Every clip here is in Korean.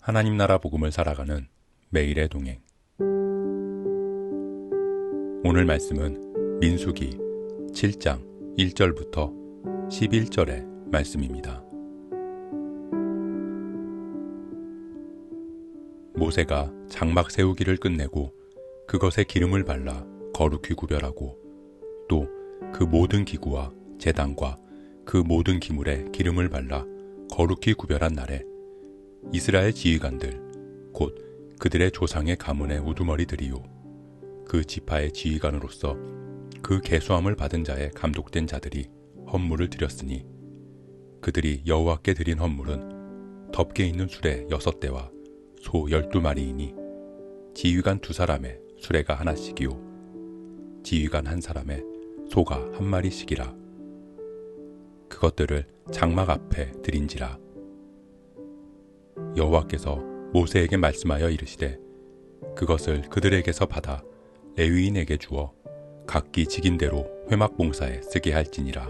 하나님 나라 복음을 살아가는 매일의 동행. 오늘 말씀은 민수기 7장 1절부터 11절의 말씀입니다. 모세가 장막 세우기를 끝내고 그것에 기름을 발라 거룩히 구별하고 또 그 모든 기구와 제단과 그 모든 기물에 기름을 발라 거룩히 구별한 날에 이스라엘 지휘관들 곧 그들의 조상의 가문의 우두머리들이요 그 지파의 지휘관으로서 그 계수함을 받은 자의 감독된 자들이 헌물을 드렸으니 그들이 여호와께 드린 헌물은 덮개 있는 수레 6대와 소 12마리이니 지휘관 2사람의 수레가 하나씩이요 지휘관 1사람의 소가 1마리씩이라. 그것들을 장막 앞에 드린지라. 여호와께서 모세에게 말씀하여 이르시되 그것을 그들에게서 받아 레위인에게 주어 각기 직인대로 회막 봉사에 쓰게 할지니라.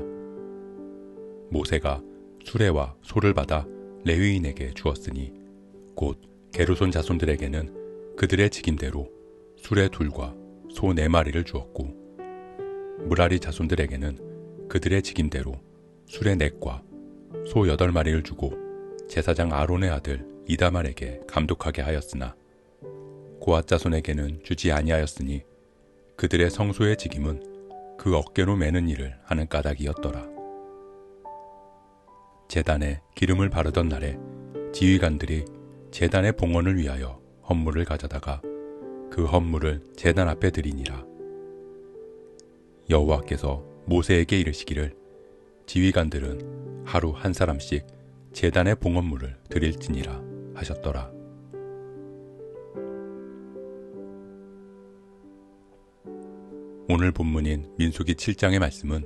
모세가 수레와 소를 받아 레위인에게 주었으니 곧 게르손 자손들에게는 그들의 직인대로 수레 2과 소 4마리를 주었고 무라리 자손들에게는 그들의 직인대로 수레 4과 소 8마리를 주고 제사장 아론의 아들 이다말에게 감독하게 하였으나 고앗 자손에게는 주지 아니하였으니 그들의 성소의 직임은 그 어깨로 매는 일을 하는 까닭이었더라. 제단에 기름을 바르던 날에 지휘관들이 제단의 봉헌을 위하여 헌물을 가져다가 그 헌물을 제단 앞에 드리니라. 여호와께서 모세에게 이르시기를 지휘관들은 하루 1사람씩 제단의 봉헌물을 드릴지니라 하셨더라. 오늘 본문인 민수기 7장의 말씀은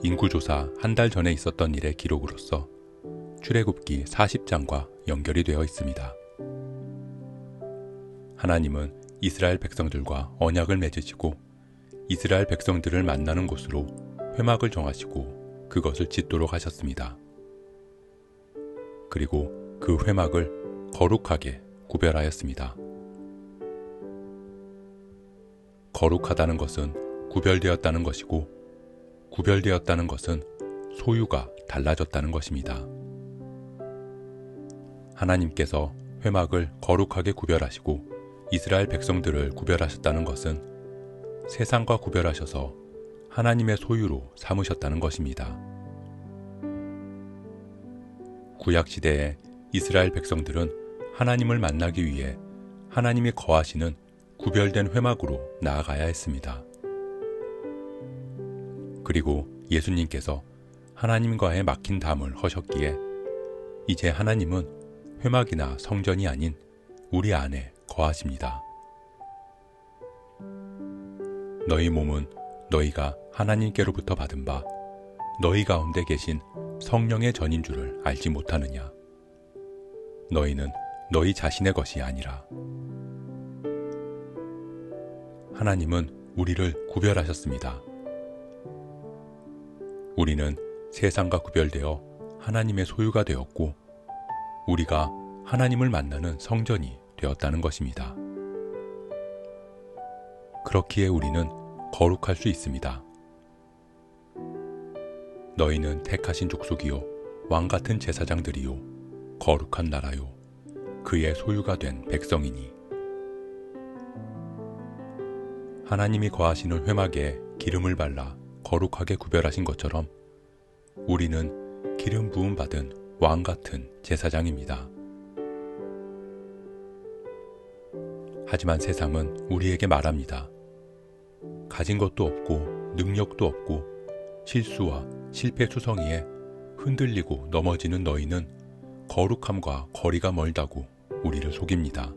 인구조사 1달 전에 있었던 일의 기록으로서 출애굽기 40장과 연결이 되어 있습니다. 하나님은 이스라엘 백성들과 언약을 맺으시고 이스라엘 백성들을 만나는 곳으로 회막을 정하시고 그것을 짓도록 하셨습니다. 그리고 그 회막을 거룩하게 구별하였습니다. 거룩하다는 것은 구별되었다는 것이고 구별되었다는 것은 소유가 달라졌다는 것입니다. 하나님께서 회막을 거룩하게 구별하시고 이스라엘 백성들을 구별하셨다는 것은 세상과 구별하셔서 하나님의 소유로 삼으셨다는 것입니다. 구약시대에 이스라엘 백성들은 하나님을 만나기 위해 하나님이 거하시는 구별된 회막으로 나아가야 했습니다. 그리고 예수님께서 하나님과의 막힌 담을 허셨기에 이제 하나님은 회막이나 성전이 아닌 우리 안에 거하십니다. 너희 몸은 너희가 하나님께로부터 받은 바 너희 가운데 계신 성령의 전인 줄을 알지 못하느냐. 너희는 너희 자신의 것이 아니라. 하나님은 우리를 구별하셨습니다. 우리는 세상과 구별되어 하나님의 소유가 되었고 우리가 하나님을 만나는 성전이 되었다는 것입니다. 그렇기에 우리는 거룩할 수 있습니다. 너희는 택하신 족속이요 왕같은 제사장들이요 거룩한 나라요 그의 소유가 된 백성이니. 하나님이 거하시는 회막에 기름을 발라 거룩하게 구별하신 것처럼 우리는 기름 부음 받은 왕같은 제사장입니다. 하지만 세상은 우리에게 말합니다. 가진 것도 없고 능력도 없고 실수와 실패투성이에 흔들리고 넘어지는 너희는 거룩함과 거리가 멀다고 우리를 속입니다.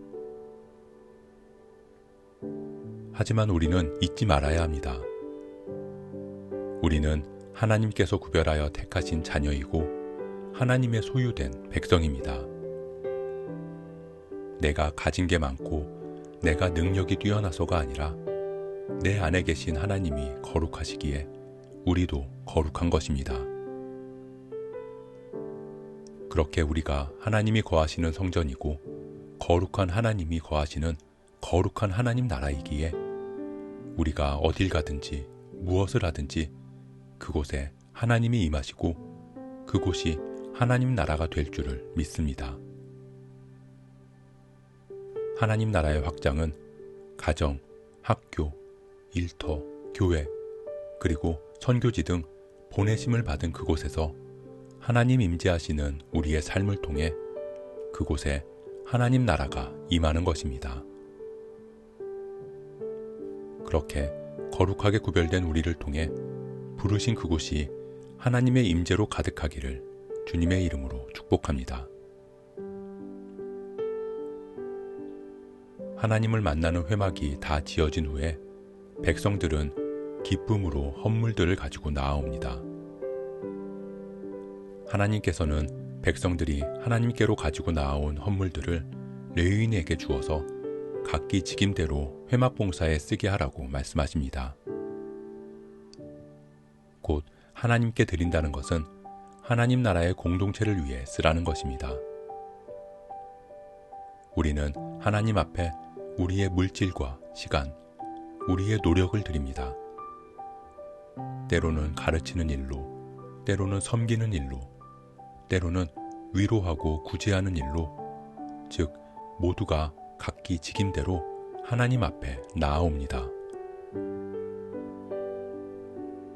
하지만 우리는 잊지 말아야 합니다. 우리는 하나님께서 구별하여 택하신 자녀이고 하나님의 소유된 백성입니다. 내가 가진 게 많고 내가 능력이 뛰어나서가 아니라 내 안에 계신 하나님이 거룩하시기에 우리도 거룩한 것입니다. 그렇게 우리가 하나님이 거하시는 성전이고 거룩한 하나님이 거하시는 거룩한 하나님 나라이기에 우리가 어딜 가든지 무엇을 하든지 그곳에 하나님이 임하시고 그곳이 하나님 나라가 될 줄을 믿습니다. 하나님 나라의 확장은 가정, 학교, 일터, 교회, 그리고 선교지 등 보내심을 받은 그곳에서 하나님 임재하시는 우리의 삶을 통해 그곳에 하나님 나라가 임하는 것입니다. 그렇게 거룩하게 구별된 우리를 통해 부르신 그곳이 하나님의 임재로 가득하기를 주님의 이름으로 축복합니다. 하나님을 만나는 회막이 다 지어진 후에 백성들은 기쁨으로 헌물들을 가지고 나아옵니다. 하나님께서는 백성들이 하나님께로 가지고 나아온 헌물들을 레위인에게 주어서 각기 직임대로 회막 봉사에 쓰게 하라고 말씀하십니다. 곧 하나님께 드린다는 것은 하나님 나라의 공동체를 위해 쓰라는 것입니다. 우리는 하나님 앞에 우리의 물질과 시간, 우리의 노력을 드립니다. 때로는 가르치는 일로, 때로는 섬기는 일로, 때로는 위로하고 구제하는 일로, 즉 모두가 각기 직임대로 하나님 앞에 나아옵니다.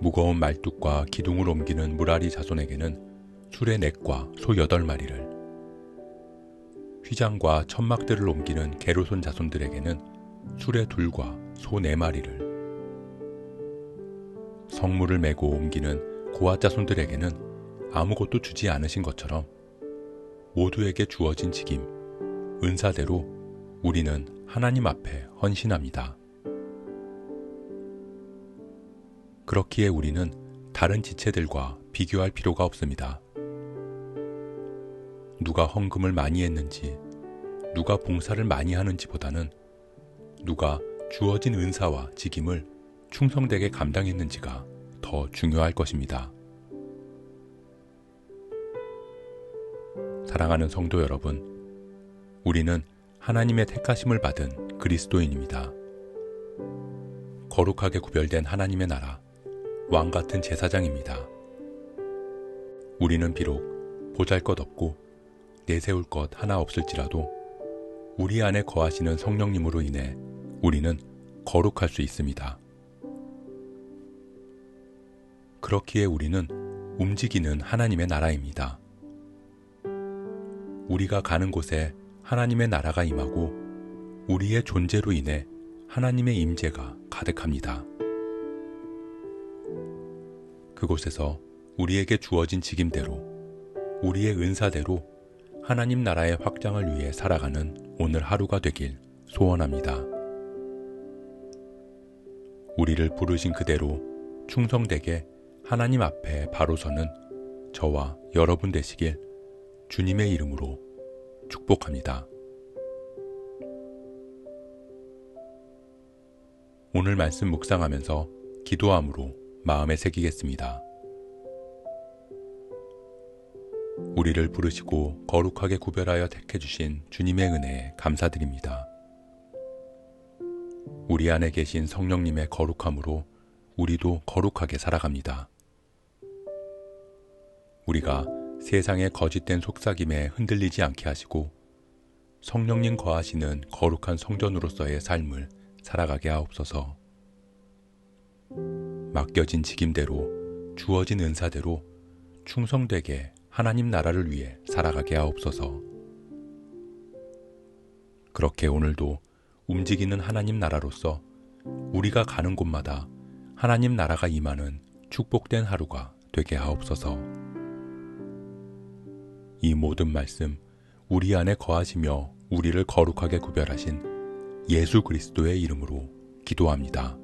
무거운 말뚝과 기둥을 옮기는 무라리 자손에게는 수레 넷과 소 8마리를, 휘장과 천막들을 옮기는 게르손 자손들에게는 수레 2과 소 4마리를, 성물을 메고 옮기는 고앗 자손들에게는 아무것도 주지 않으신 것처럼 모두에게 주어진 직임, 은사대로 우리는 하나님 앞에 헌신합니다. 그렇기에 우리는 다른 지체들과 비교할 필요가 없습니다. 누가 헌금을 많이 했는지, 누가 봉사를 많이 하는지보다는 누가 주어진 은사와 직임을 충성되게 감당했는지가 더 중요할 것입니다. 사랑하는 성도 여러분, 우리는 하나님의 택하심을 받은 그리스도인입니다. 거룩하게 구별된 하나님의 나라, 왕같은 제사장입니다. 우리는 비록 보잘것없고 내세울 것 하나 없을지라도 우리 안에 거하시는 성령님으로 인해 우리는 거룩할 수 있습니다. 그렇기에 우리는 움직이는 하나님의 나라입니다. 우리가 가는 곳에 하나님의 나라가 임하고 우리의 존재로 인해 하나님의 임재가 가득합니다. 그곳에서 우리에게 주어진 직임대로, 우리의 은사대로 하나님 나라의 확장을 위해 살아가는 오늘 하루가 되길 소원합니다. 우리를 부르신 그대로 충성되게 하나님 앞에 바로 서는 저와 여러분 되시길 주님의 이름으로 축복합니다. 오늘 말씀 묵상하면서 기도함으로 마음에 새기겠습니다. 우리를 부르시고 거룩하게 구별하여 택해주신 주님의 은혜에 감사드립니다. 우리 안에 계신 성령님의 거룩함으로 우리도 거룩하게 살아갑니다. 우리가 세상의 거짓된 속삭임에 흔들리지 않게 하시고 성령님 거하시는 거룩한 성전으로서의 삶을 살아가게 하옵소서. 맡겨진 직임대로 주어진 은사대로 충성되게 하나님 나라를 위해 살아가게 하옵소서. 그렇게 오늘도 움직이는 하나님 나라로서 우리가 가는 곳마다 하나님 나라가 임하는 축복된 하루가 되게 하옵소서. 이 모든 말씀 우리 안에 거하시며 우리를 거룩하게 구별하신 예수 그리스도의 이름으로 기도합니다.